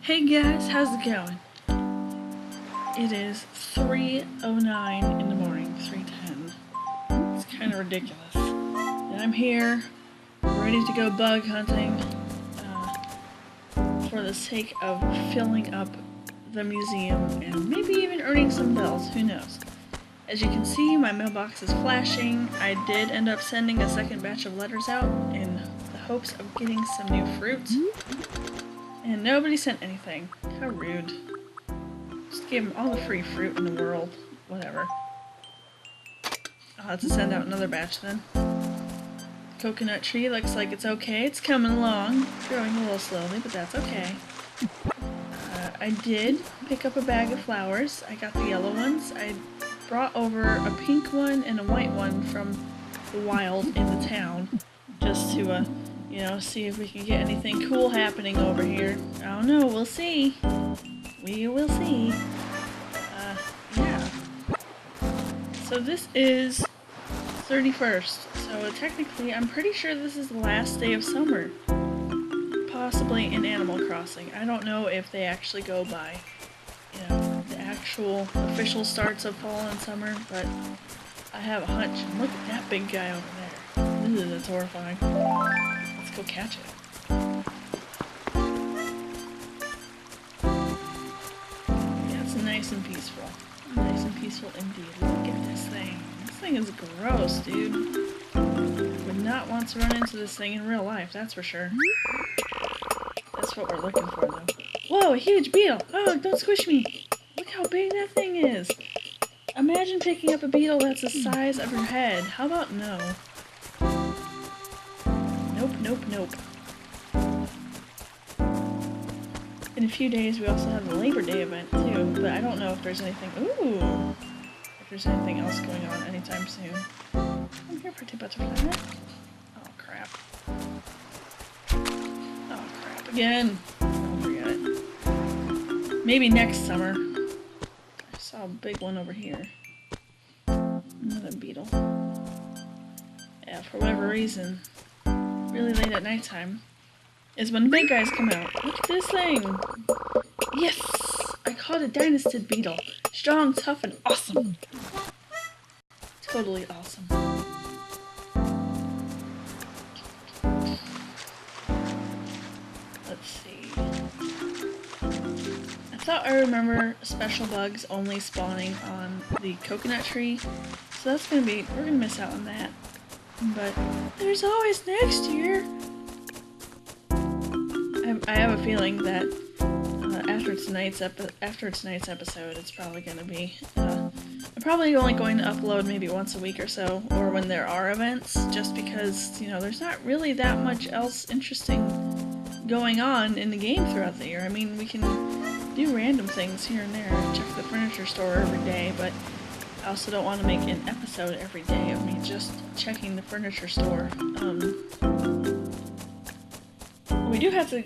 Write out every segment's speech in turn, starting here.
Hey guys, how's it going? It is 3:09 in the morning, 3:10. It's kind of ridiculous. And I'm here, ready to go bug hunting for the sake of filling up the museum and maybe even earning some bells, who knows. As you can see, my mailbox is flashing. I did end up sending a second batch of letters out in the hopes of getting some new fruit. And nobody sent anything. How rude. Just gave them all the free fruit in the world. Whatever. I'll have to send out another batch then. Coconut tree looks like it's okay. It's coming along. Growing a little slowly, but that's okay. I did pick up a bag of flowers. I got the yellow ones. I brought over a pink one and a white one from the wild in the town. Just to, you know, see if we can get anything cool happening over here. I don't know, we'll see. We will see. Yeah. So this is 31st, so technically I'm pretty sure this is the last day of summer. Possibly in Animal Crossing. I don't know if they actually go by, you know, the actual official starts of fall and summer, but I have a hunch. And look at that big guy over there. Ooh, that's horrifying. Let's go catch it. Yeah, it's nice and peaceful. Nice and peaceful indeed. Look at this thing. This thing is gross, dude. Would not want to run into this thing in real life, that's for sure. That's what we're looking for, though. Whoa, a huge beetle! Oh, don't squish me! Look how big that thing is! Imagine picking up a beetle that's the size of your head. How about no? Nope, nope, nope. In a few days, we also have the Labor Day event, too, but I don't know if there's anything... Ooh! If there's anything else going on anytime soon. I'm here, pretty butterfly. Oh, crap. Oh, crap again. I'll forget it. Maybe next summer. I saw a big one over here. Another beetle. Yeah, for whatever reason, really late at nighttime is when the big guys come out. Look at this thing! Yes! I caught a dynastid beetle. Strong, tough, and awesome. Totally awesome. Let's see. I thought I remember special bugs only spawning on the coconut tree, so that's gonna be, we're gonna miss out on that. But there's always next year. I have a feeling that after tonight's episode, it's probably gonna be. I'm probably only going to upload maybe once a week or so, or when there are events, just because, you know, there's not really that much else interesting going on in the game throughout the year. I mean, we can do random things here and there, check the furniture store every day, but I also don't want to make an episode every day of me just checking the furniture store. We do have to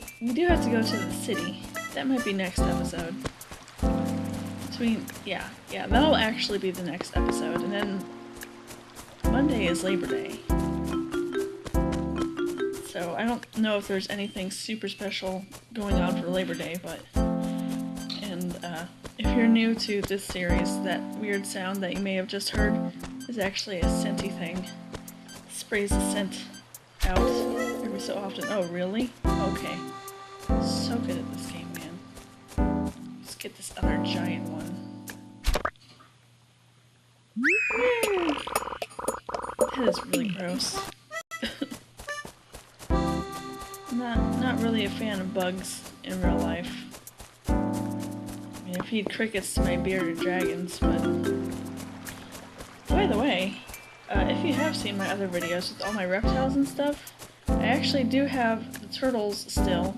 go to the city. That might be next episode. Yeah, that'll actually be the next episode, and then Monday is Labor Day. So I don't know if there's anything super special going on for Labor Day, but, and if you're new to this series, that weird sound that you may have just heard is actually a scenty thing. It sprays the scent out every so often. Oh, really? Okay. So good at this game, man. Let's get this other giant one. Yay! That is really gross. Not really a fan of bugs in real life. I mean, I feed crickets to my bearded dragons, but... By the way, if you have seen my other videos with all my reptiles and stuff, I actually do have the turtles still,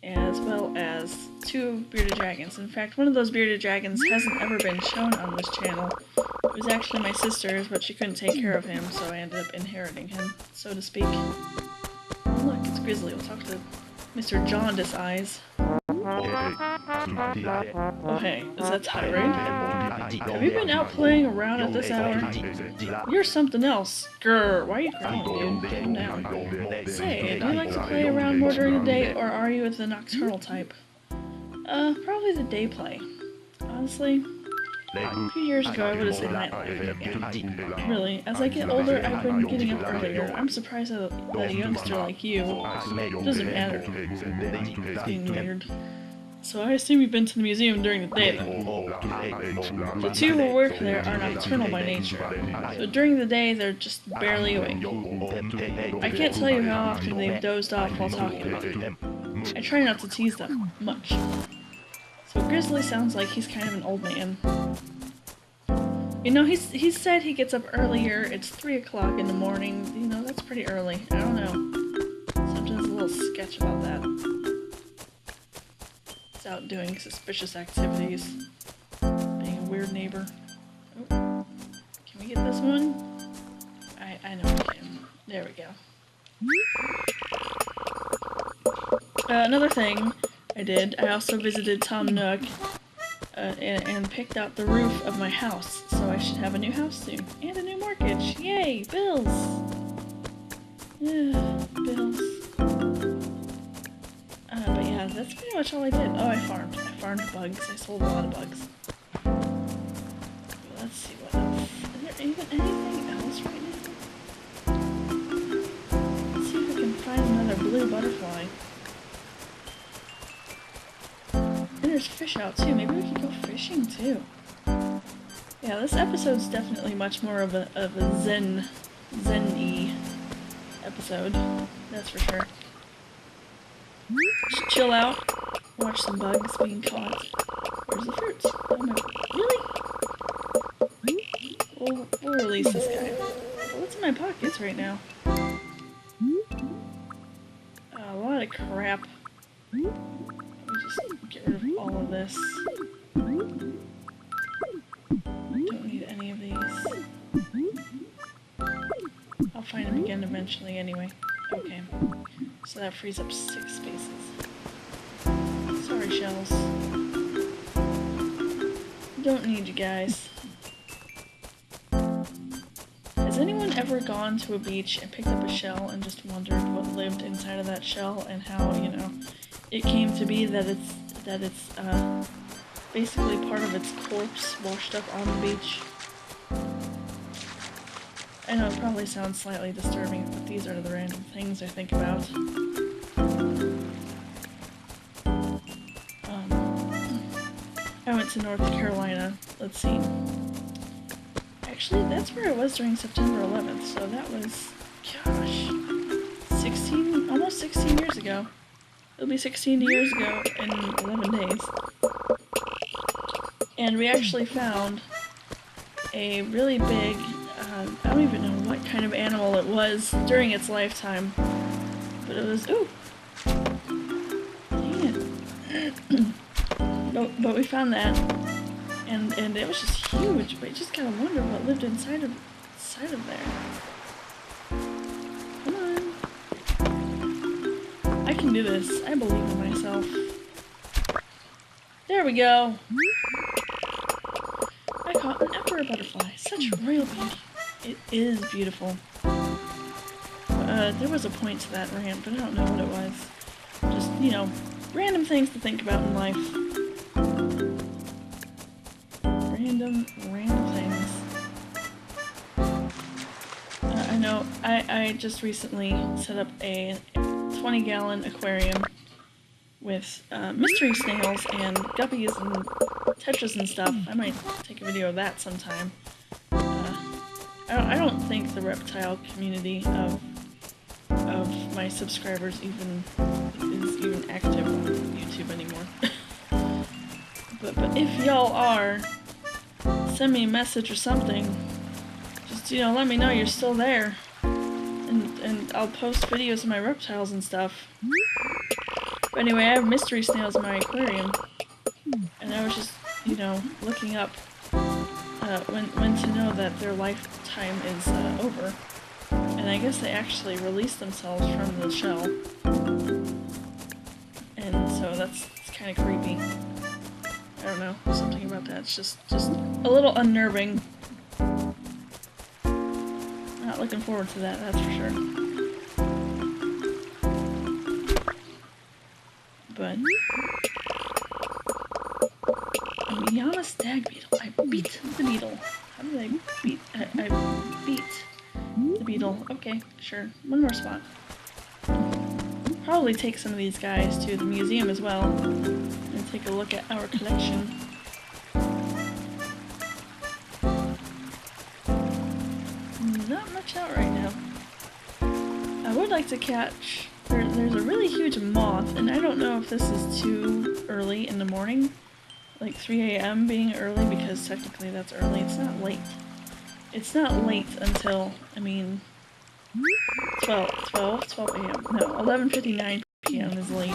as well as 2 bearded dragons. In fact, one of those bearded dragons hasn't ever been shown on this channel. It was actually my sister's, but she couldn't take care of him, so I ended up inheriting him, so to speak. Oh, look, it's Grizzly. We'll talk to Mr. Jaundice Eyes. Oh hey, is that Tirade? Have you been out playing around at this hour? You're something else. Grr, why are you crying, dude? Calm down. Say, do you like to play around more during the day, or are you the nocturnal type? Probably the day play. Honestly, a few years ago I would have said nightlife. Really, as I get older, I've been getting up earlier. I'm surprised that a youngster like you doesn't matter. It's being weird. So I assume you've been to the museum during the day, then. The two who work there are nocturnal by nature. So during the day, they're just barely awake. I can't tell you how often they've dozed off while talking about you. I try not to tease them much. So Grizzly sounds like he's kind of an old man. You know, he said he gets up earlier. It's 3 o'clock in the morning. You know, that's pretty early. I don't know. Sometimes a little sketch about that. He's out doing suspicious activities. Being a weird neighbor. Oh, can we get this one? I know we can. There we go. Another thing I did, I also visited Tom Nook and picked out the roof of my house, so I should have a new house soon. And a new mortgage! Yay! Bills! Bills. But yeah, that's pretty much all I did. Oh, I farmed. I farmed bugs. I sold a lot of bugs. Let's see what else. Is there even anything else right now? Let's see if we can find another blue butterfly. And there's fish out too. Maybe we could go fishing too. Yeah, this episode's definitely much more of a zen-y episode. That's for sure. Just chill out, watch some bugs being caught. Where's the fruits? Oh no. Really? We'll release this guy. What's in my pockets right now? A lot of crap. Let me just get rid of all of this. Don't need any of these. I'll find them again eventually anyway. Okay. So that frees up 6 spaces. Sorry, shells. Don't need you guys. Has anyone ever gone to a beach and picked up a shell and just wondered what lived inside of that shell and how, you know, it came to be that it's basically part of its corpse washed up on the beach? I know it probably sounds slightly disturbing, but these are the random things I think about. I went to North Carolina. Let's see. Actually, that's where I was during September 11th, so that was, gosh, almost 16 years ago. It'll be 16 years ago in 11 days. And we actually found a really big, I don't even know what kind of animal it was during its lifetime. But it was, ooh! Dang it. But we found that. And it was just huge, but you just gotta wonder what lived inside of there. Come on. I can do this. I believe in myself. There we go. I caught an emperor butterfly. Such royal beauty. It is beautiful. There was a point to that rant, but I don't know what it was. Just, you know, random things to think about in life. Random things. I know, I just recently set up a 20-gallon aquarium with mystery snails and guppies and tetras and stuff. I might take a video of that sometime. I don't think the reptile community of my subscribers is even active on YouTube anymore. but if y'all are, send me a message or something. Just, you know, let me know you're still there. And I'll post videos of my reptiles and stuff. But anyway, I have mystery snails in my aquarium. And I was just, you know, looking up when to know that their lifetime is over. And I guess they actually release themselves from the shell. And so that's kind of creepy. I don't know, something about that. It's just a little unnerving. Not looking forward to that, that's for sure. But Llama stag beetle. I beat the beetle. How did I beat? I beat the beetle. Okay, sure. One more spot. Probably take some of these guys to the museum as well and take a look at our collection. Not much out right now. I would like to catch... There's a really huge moth, and I don't know if this is too early in the morning. Like 3 a.m. being early, because technically that's early. It's not late. It's not late until, I mean... 12 a.m. No, 11:59 p.m. is late.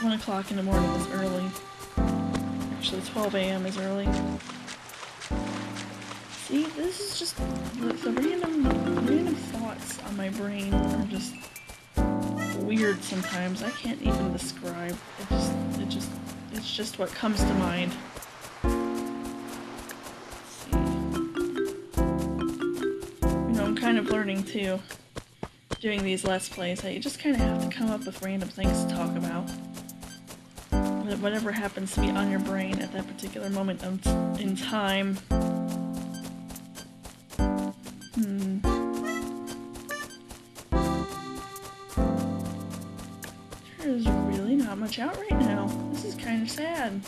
1 o'clock in the morning is early. Actually, 12 a.m. is early. See, this is just the random thoughts on my brain are just weird sometimes. I can't even describe. It's just what comes to mind. I'm kind of learning too, doing these Let's Plays, that you just kind of have to come up with random things to talk about. Whatever happens to be on your brain at that particular moment in time. There's really not much out right now. This is kind of sad.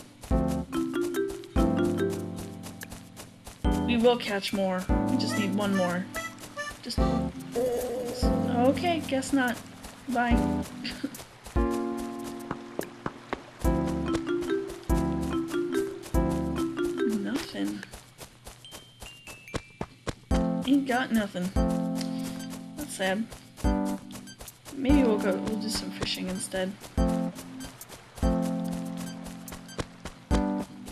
We will catch more. We just need one more. Just... Okay, guess not. Bye. Nothing. Ain't got nothing. That's sad. Maybe we'll do some fishing instead.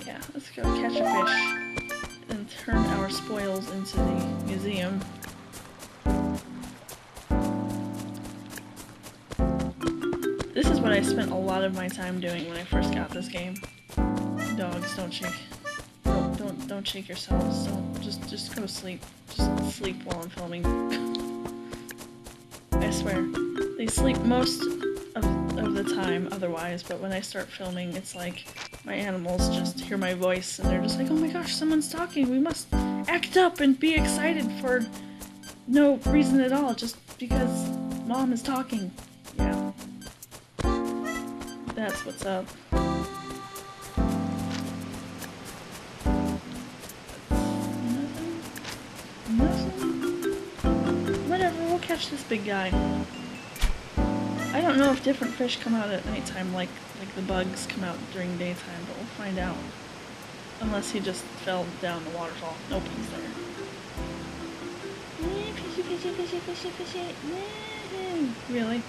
Yeah, let's go catch a fish and turn our spoils into the museum. This is what I spent a lot of my time doing when I first got this game. Dogs, don't shake. Don't shake yourselves. Don't just go sleep. Just sleep while I'm filming. I swear. They sleep most of the time otherwise, but when I start filming, it's like my animals just hear my voice and they're just like, oh my gosh, someone's talking. We must act up and be excited for no reason at all, just because mom is talking. Yeah. That's what's up. Nothing. Whatever, we'll catch this big guy. I don't know if different fish come out at nighttime like the bugs come out during daytime, but we'll find out. Unless he just fell down the waterfall. Nope, he's there. Fishy. Really?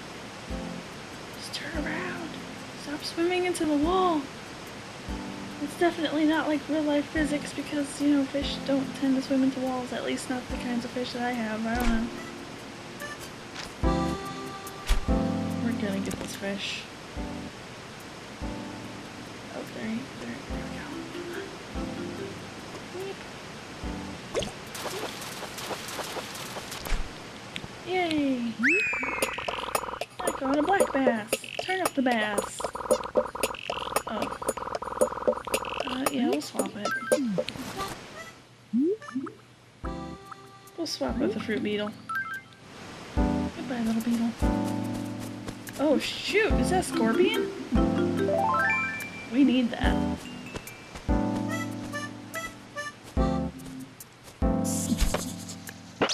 Just turn around. Stop swimming into the wall. It's definitely not like real life physics because, you know, fish don't tend to swim into walls. At least not the kinds of fish that I have. I don't know. We're gonna get this fish. Oh, there we go. Yay! I got a black bass. Turn up the bass. Oh. Yeah, we'll swap it. We'll swap with the fruit beetle. Goodbye, little beetle. Oh shoot, is that a scorpion? We need that.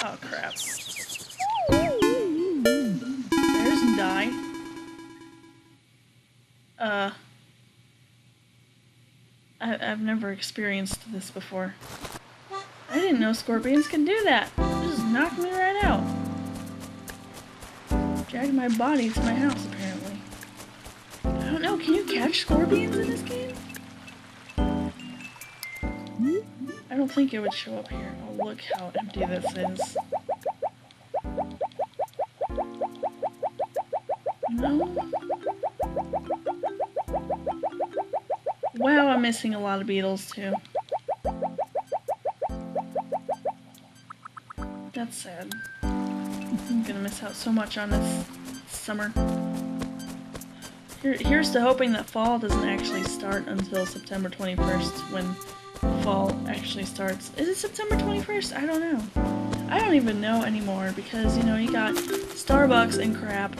Oh crap. There's die. I've never experienced this before. I didn't know scorpions can do that. It just knocked me right out. Dragged my body to my house, apparently. I don't know, can you catch scorpions in this game? I don't think it would show up here. Oh, look how empty this is. No? Wow, I'm missing a lot of beetles, too. That's sad. I'm gonna miss out so much on this summer. Here's to hoping that fall doesn't actually start until September 21st, when fall actually starts. Is it September 21st? I don't know. I don't even know anymore because, you know, you got Starbucks and crap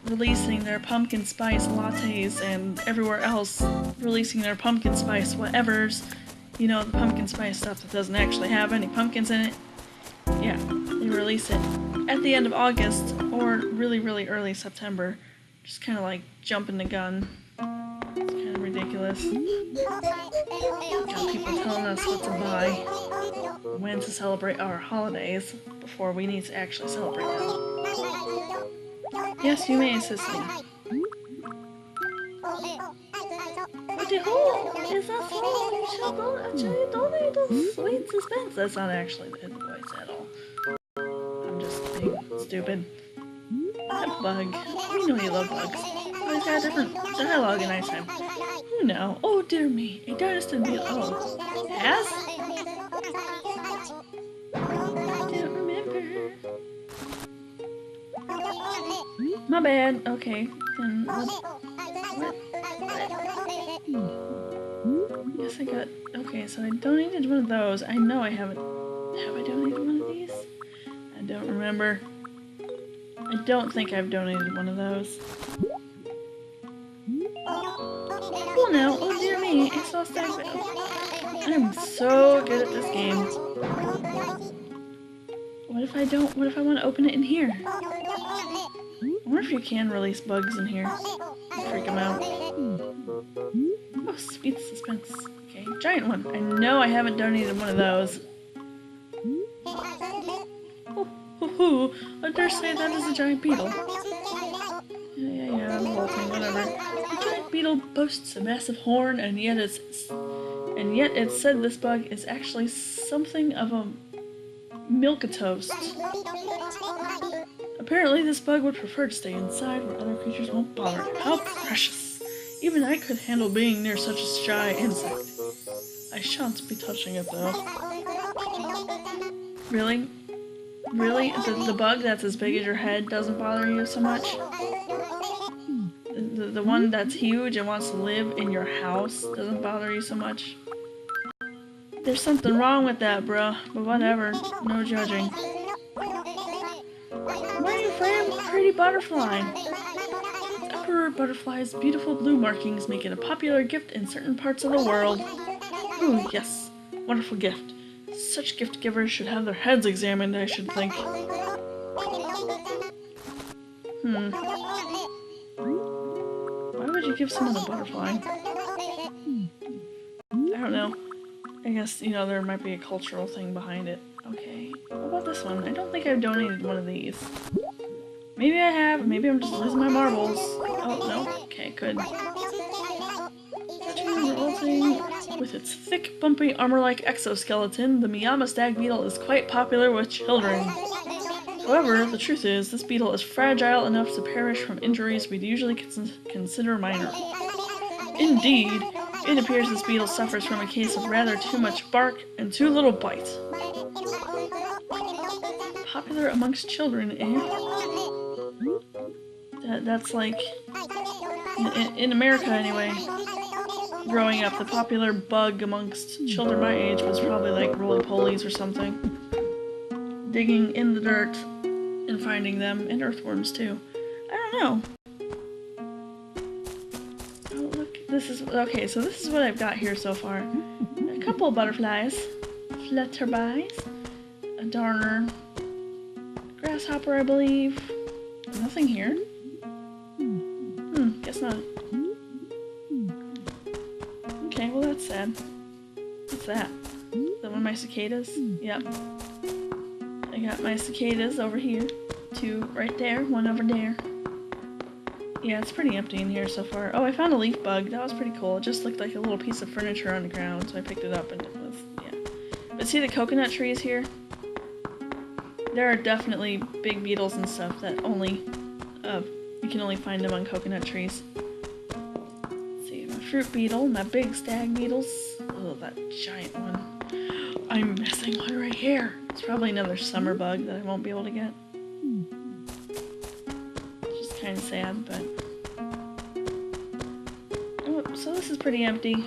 releasing their pumpkin spice lattes and everywhere else releasing their pumpkin spice whatevers. You know, the pumpkin spice stuff that doesn't actually have any pumpkins in it. Yeah, they release it at the end of August or really, really early September. Just kind of like jumping the gun. It's kind of ridiculous. Got people telling us what to buy, when to celebrate our holidays, before we need to actually celebrate them. Yes, you may assist me. What the hell is that song? You shall actually donate to Sweet Suspense. That's not actually the voice at all. I'm just being stupid. That bug. We know you love bugs. Oh, he's got a different dialogue in nighttime. You know. Oh dear me. A dinosaur beetle. Oh. Has? I don't remember. My bad. Okay. Then what? Yes, I got. Okay, so I donated one of those. I know I haven't. Have I donated one of these? I don't remember. I don't think I've donated one of those. Cool now. Oh dear me. I saw stag. I'm so good at this game. What if I don't? What if I want to open it in here? I wonder if you can release bugs in here. Freak them out. Oh, Sweet Suspense. Okay, giant one. I know I haven't donated one of those. Oh, I dare say that is a giant beetle. Yeah, the whole thing, whatever. The giant beetle boasts a massive horn, and yet it's said this bug is actually something of a milquetoast. Apparently, this bug would prefer to stay inside where other creatures won't bother him. How precious! Even I could handle being near such a shy insect. I shan't be touching it though. Really? Really? The bug that's as big as your head doesn't bother you so much? The one that's huge and wants to live in your house doesn't bother you so much? There's something wrong with that, bruh, but whatever. No judging. Why are you afraid of a pretty butterfly? Emperor butterfly's beautiful blue markings make it a popular gift in certain parts of the world. Ooh, yes. Wonderful gift. Such gift givers should have their heads examined, I should think. Why would you give someone a butterfly? I don't know. I guess, you know, there might be a cultural thing behind it. Okay. What about this one? I don't think I've donated one of these. Maybe I have. Maybe I'm just losing my marbles. Oh, no. Okay, good. With its thick, bumpy, armor-like exoskeleton, the Miyama stag beetle is quite popular with children. However, the truth is, this beetle is fragile enough to perish from injuries we'd usually consider minor. Indeed, it appears this beetle suffers from a case of rather too much bark and too little bite. Popular amongst children, eh? That's like... In America, anyway. Growing up, the popular bug amongst children my age was probably like roly-polies or something. Digging in the dirt and finding them, and earthworms too. I don't know. Oh, look, this is... Okay, so this is what I've got here so far. A couple of butterflies. Flutterbys. A darner. Grasshopper, I believe. Nothing here. Guess not. Okay, well that's sad. What's that? Is that one of my cicadas? Yep. I got my cicadas over here. Two right there, one over there. Yeah, it's pretty empty in here so far. Oh, I found a leaf bug. That was pretty cool. It just looked like a little piece of furniture on the ground, so I picked it up and it was, yeah. But see the coconut trees here? There are definitely big beetles and stuff that only, you can only find them on coconut trees. Let's see, my fruit beetle, my big stag beetles. Oh, that giant one. I'm missing one right here. It's probably another summer bug that I won't be able to get. It's just kind of sad, but... so this is pretty empty.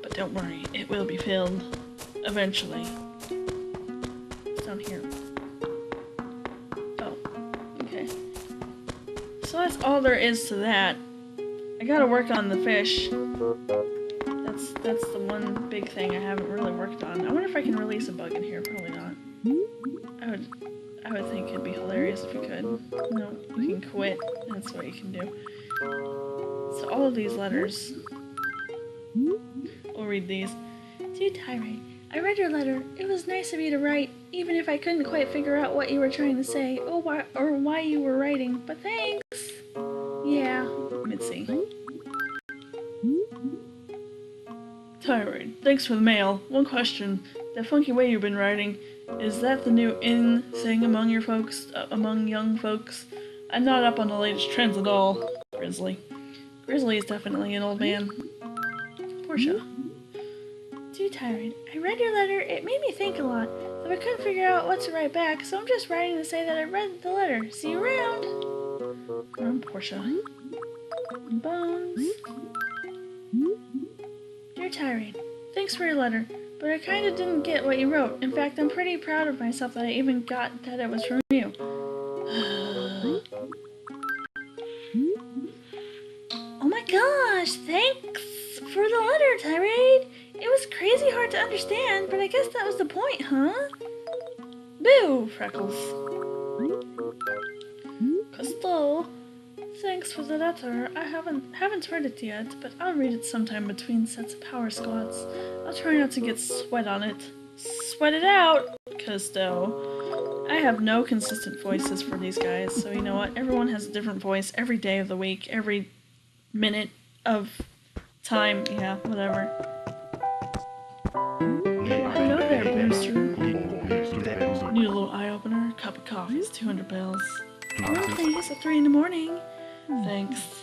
But don't worry, it will be filled eventually. It's down here. Oh, okay. So that's all there is to that. I gotta work on the fish. That's the one big thing I haven't really worked on. I wonder if I can release a bug in here. Probably not. I would think it'd be hilarious if you could. No, you can quit. That's what you can do. So all of these letters. We'll read these. Dear Tirade, I read your letter. It was nice of you to write, even if I couldn't quite figure out what you were trying to say or why you were writing. But thanks. Yeah. Let's see. Tirade, thanks for the mail. One question. That funky way you've been writing, is that the new in thing among your folks, among young folks? I'm not up on the latest trends at all. Grizzly. Grizzly is definitely an old man. Portia. Dear Tirade, I read your letter. It made me think a lot, though I couldn't figure out what to write back, so I'm just writing to say that I read the letter. See you around. From Portia. Bones. Dear Tirade, thanks for your letter, but I kinda didn't get what you wrote. In fact, I'm pretty proud of myself that I even got that it was from you. Oh my gosh, thanks for the letter, Tirade. It was crazy hard to understand, but I guess that was the point, huh? Boo, Freckles. Crystal. Thanks for the letter. I haven't read it yet, but I'll read it sometime between sets of power squats. I'll try not to get sweat on it. Sweat it out, Custo. I have no consistent voices for these guys, so you know what? Everyone has a different voice every day of the week, every minute of time. Yeah, whatever. Hello there, Booster. Need a little eye opener? Cup of coffee is 200 bells. Oh, thanks. At 3 in the morning. Thanks.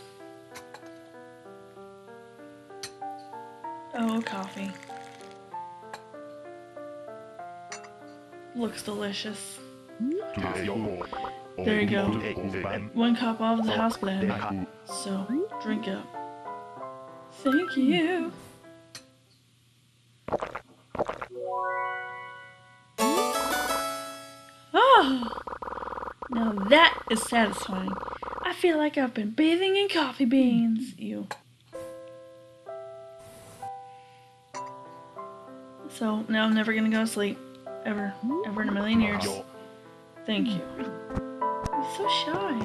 Oh, coffee. Looks delicious. There you go. 1 cup off the house blend. So, drink up. Thank you. Oh! Now that is satisfying. I feel like I've been bathing in coffee beans. Ew. So now I'm never gonna go to sleep. Ever. Ever in a million years. Thank you. You're so shy.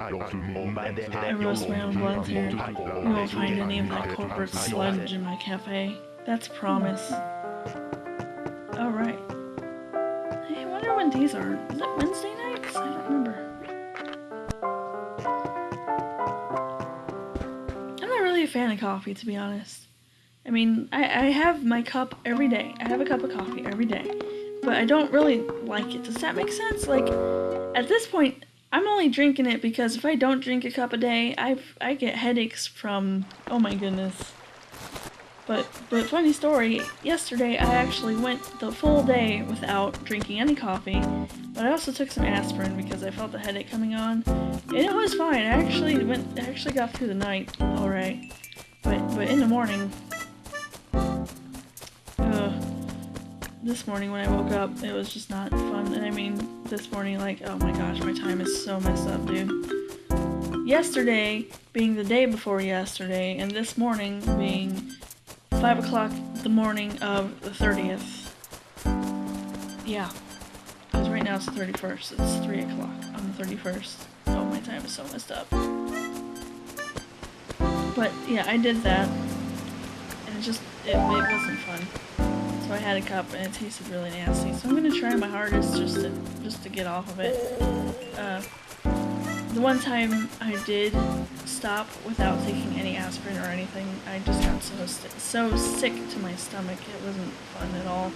I roast my own blunts here. You won't find any of that corporate sludge in my cafe. That's a promise. Alright. I wonder when these are. Is it Wednesday nights? I don't remember. I'm not really a fan of coffee, to be honest. I mean, I have my cup every day. I have a cup of coffee every day. But I don't really like it. Does that make sense? Like, at this point, I'm only drinking it because if I don't drink a cup a day, I get headaches from, oh my goodness. But funny story, yesterday I actually went the full day without drinking any coffee, but I also took some aspirin because I felt the headache coming on, and it was fine. I actually got through the night alright. But in the morning, this morning when I woke up, it was just not fun. And I mean, this morning, like, oh my gosh, my time is so messed up, dude. Yesterday being the day before yesterday, and this morning being 5 o'clock the morning of the 30th. Yeah. Because right now it's the 31st. It's 3 o'clock on the 31st. Oh, my time is so messed up. But, yeah, I did that. And it wasn't fun. So I had a cup and it tasted really nasty. So I'm gonna try my hardest just to get off of it. The one time I did stop without taking any aspirin or anything, I just got so sick to my stomach. It wasn't fun at all.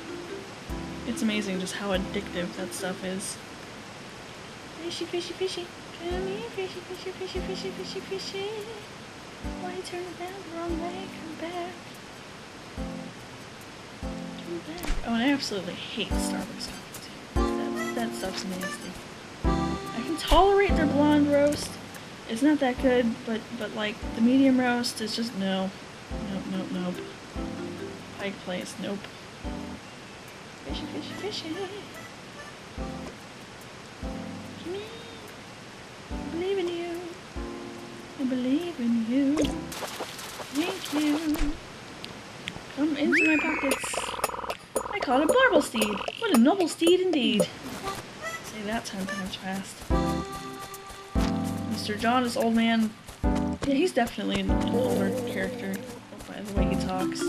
It's amazing just how addictive that stuff is. Fishy, fishy, fishy. Come here, fishy, fishy, fishy, fishy, fishy, fishy. Why you turn it down the wrong way? Come back. Oh, and I absolutely hate Starbucks coffee too. That stuff's nasty. I can tolerate their blonde roast, It's not that good, but like the medium roast is just no. Nope. Pike Place, nope. Fishy. Come here. I believe in you. I believe in you. Thank you. Come into my pockets. I call it Barble Steed. What a noble steed indeed. Say that 10 times fast. Mr. John is old man. Yeah, he's definitely an older character by the way he talks.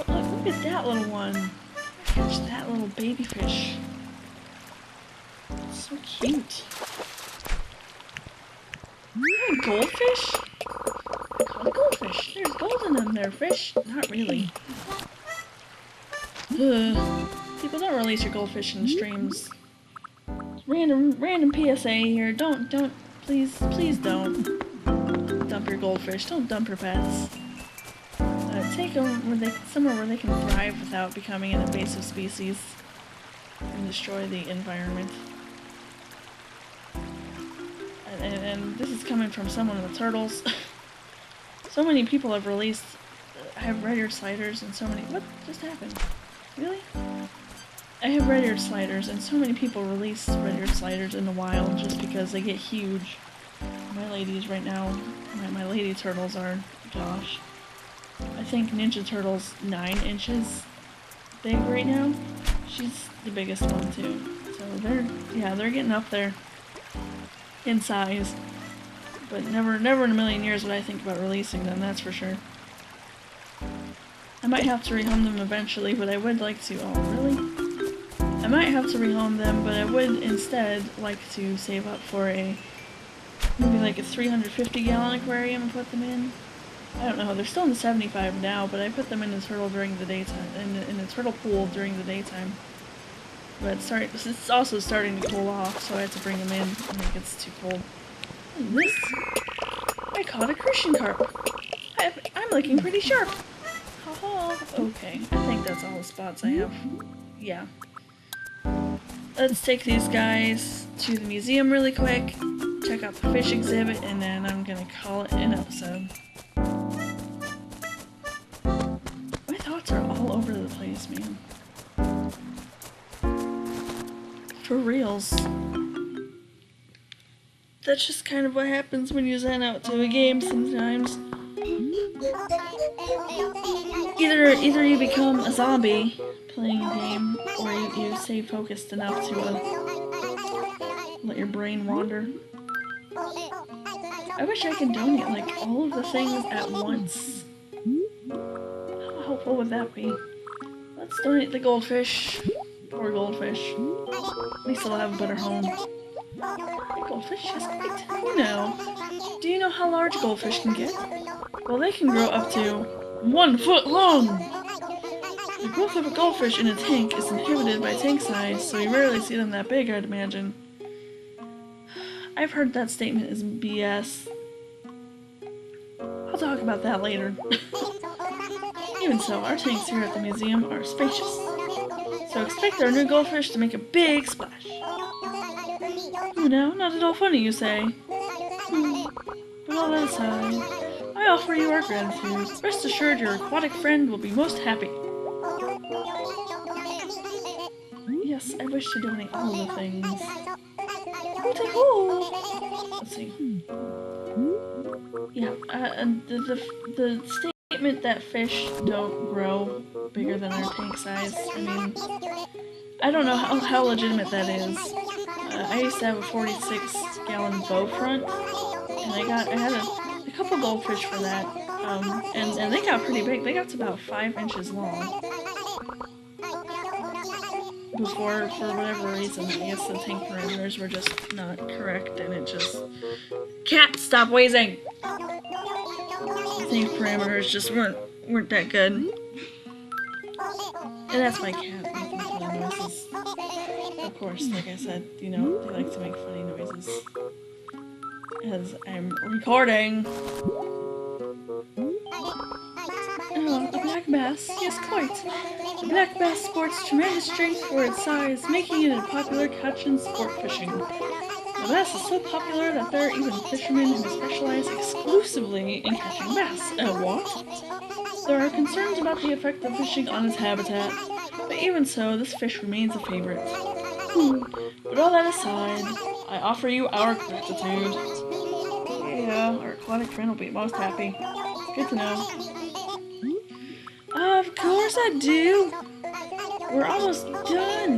Oh, look at that little one. Catch that little baby fish. It's so cute. Oh, goldfish? I call it goldfish. There's gold in them there, fish. Not really. People, don't release your goldfish in the streams. Random PSA here. Don't, please don't dump your goldfish. Don't dump your pets. Take them somewhere where they can thrive without becoming an invasive species and destroy the environment. And this is coming from someone in the turtles. So many people have released, have red-eared sliders, and so many. What just happened? Really? I have red-eared sliders, and so many people release red-eared sliders in the wild just because they get huge. My ladies right now, my lady turtles are, gosh, I think Ninja Turtle's 9 inches big right now. She's the biggest one too. So they're getting up there in size. But never in a million years would I think about releasing them, that's for sure. I might have to rehome them eventually, but I would like to. Oh, really? I might have to rehome them, but I would instead like to save up for maybe like a 350-gallon aquarium and put them in. I don't know, they're still in the 75 now, but I put them in the turtle during the daytime, in the turtle pool during the daytime. But it's also starting to cool off, so I have to bring them in when it gets too cold. And this, I caught a Christian carp. I'm looking pretty sharp. Haha. Okay, I think that's all the spots I have. Yeah. Let's take these guys to the museum really quick, check out the fish exhibit, and then I'm gonna call it an episode. My thoughts are all over the place, man. For reals. That's just kind of what happens when you zen out to a game sometimes. Either you become a zombie playing a game, or you stay focused enough to let your brain wander. I wish I could donate like all of the things at once. How helpful would that be? Let's donate the goldfish. Poor goldfish. At least they'll have a better home. Goldfish is great. You know. Do you know how large goldfish can get? Well, they can grow up to 1 foot long! The growth of a goldfish in a tank is inhibited by tank size, so you rarely see them that big, I'd imagine. I've heard that statement is BS. I'll talk about that later. Even so, our tanks here at the museum are spacious. So expect our new goldfish to make a big splash. Oh no, not at all funny, you say. But all that aside, I offer you our gratitude. Rest assured your aquatic friend will be most happy. Yes, I wish to donate all the things. Let's see. Yeah, and the statement that fish don't grow bigger than their tank size, I mean, I don't know how legitimate that is. I used to have a 46-gallon bow front, and I had a couple goldfish for that, and they got pretty big. They got to about 5 inches long. Before, for whatever reason, I guess the tank parameters were just not correct, and it just... Cat, stop wheezing! The tank parameters just weren't that good. And that's my cat making funny noises. Of course, like I said, you know, they like to make funny noises. As I'm recording. Oh, a black bass? Yes, quite. The black bass sports tremendous strength for its size, making it a popular catch and sport fishing. The bass is so popular that there are even fishermen who specialize exclusively in catching bass. What? There are concerns about the effect of fishing on its habitat, but even so, this fish remains a favorite. But all that aside, I offer you our gratitude. Yeah, our aquatic friend will be most happy. Good to know. Of course I do! We're almost done!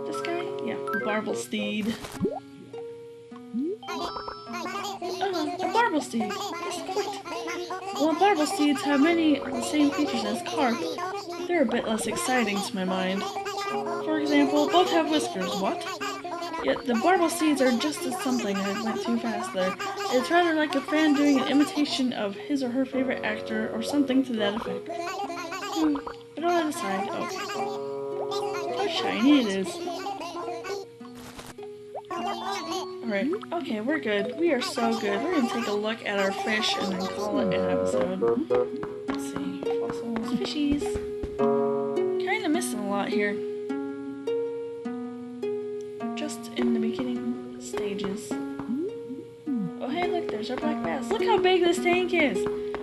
This guy? Yeah, Barble Steed. A Barble Steed! Yes, quite! While Barble Steeds have many of the same features as carp, they're a bit less exciting to my mind. For example, both have whiskers, what? Yet the Barble Steeds are just as something. I went too fast there. It's rather like a fan doing an imitation of his or her favorite actor or something to that effect. But all that aside, okay. How shiny it is. Alright, okay, we're good. We are so good. We're gonna take a look at our fish and then call it an episode. Let's see. Fossils, fishies. Kinda missing a lot here. Just in the beginning stages. Oh hey, look, there's our black bass. Look how big this tank is!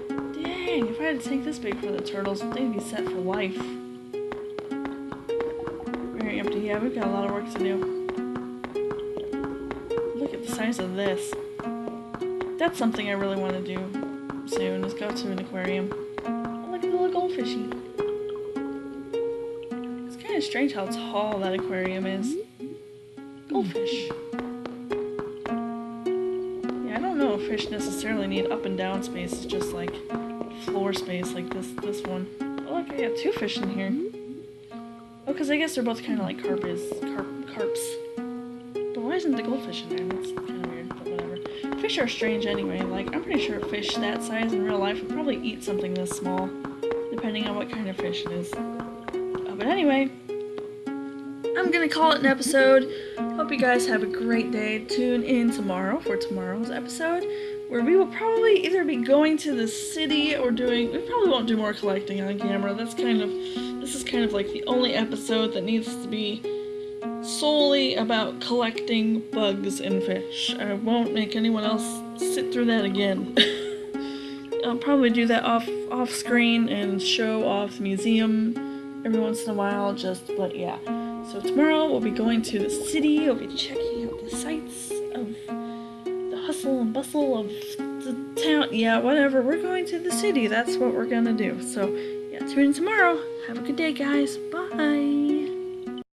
Dang, if I had a tank this big for the turtles, they'd be set for life. Very empty. Yeah, we've got a lot of work to do. Look at the size of this. That's something I really want to do soon, is go to an aquarium. Oh, look at the little goldfishy. It's kind of strange how tall that aquarium is. Goldfish. Yeah, I don't know if fish necessarily need up and down space, it's just like floor space like this one. Oh look, I got two fish in here. Oh, because I guess they're both kind of like carps. But why isn't the goldfish in there? That's kind of weird, but whatever. Fish are strange anyway. Like, I'm pretty sure a fish that size in real life would probably eat something this small, depending on what kind of fish it is. But anyway, I'm gonna call it an episode. Hope you guys have a great day. Tune in tomorrow for tomorrow's episode, where we will probably either be going to the city or we probably won't do more collecting on camera. This is kind of like the only episode that needs to be solely about collecting bugs and fish. I won't make anyone else sit through that again. I'll probably do that off screen and show off the museum every once in a while, but yeah. So tomorrow we'll be going to the city, we'll be checking out the sights of the hustle and bustle of the town. Yeah, whatever, we're going to the city, that's what we're gonna do. So yeah, tune in tomorrow. Have a good day, guys. Bye!